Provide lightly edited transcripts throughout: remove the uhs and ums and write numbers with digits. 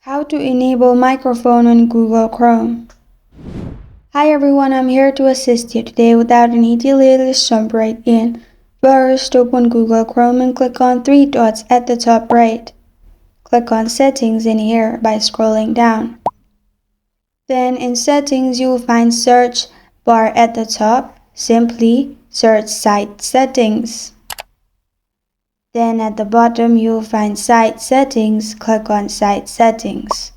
How to enable microphone on Google Chrome. Hi everyone, I'm here to assist you today. Without any delay, let's jump right in. First, open Google Chrome and click on three dots at the top right. Click on Settings in here by scrolling down. Then in Settings, you will find Search bar at the top. Simply search Site Settings. Then at the bottom, you will find Site Settings. Click on Site Settings.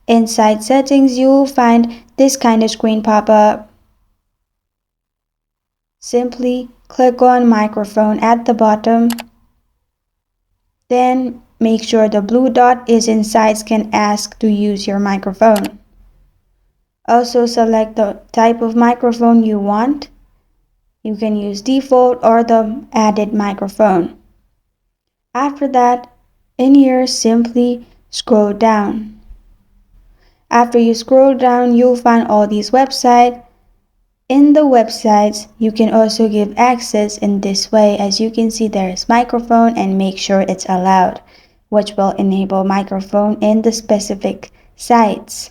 In Site Settings, you will find this kind of screen pop up. Simply click on Microphone at the bottom. Then make sure the blue dot is inside Can Ask to use your microphone. Also select the type of microphone you want. You can use default or the added microphone. After that, in here, simply scroll down. After you scroll down, you'll find all these websites. In the websites, you can also give access in this way. As you can see, there is microphone and make sure it's allowed, which will enable microphone in the specific sites.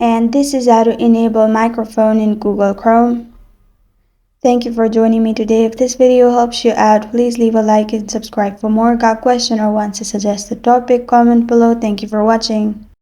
And this is how to enable microphone in Google Chrome. Thank you for joining me today. If this video helps you out, please leave a like and subscribe for more. Got a question or want to suggest a topic? Comment below. Thank you for watching.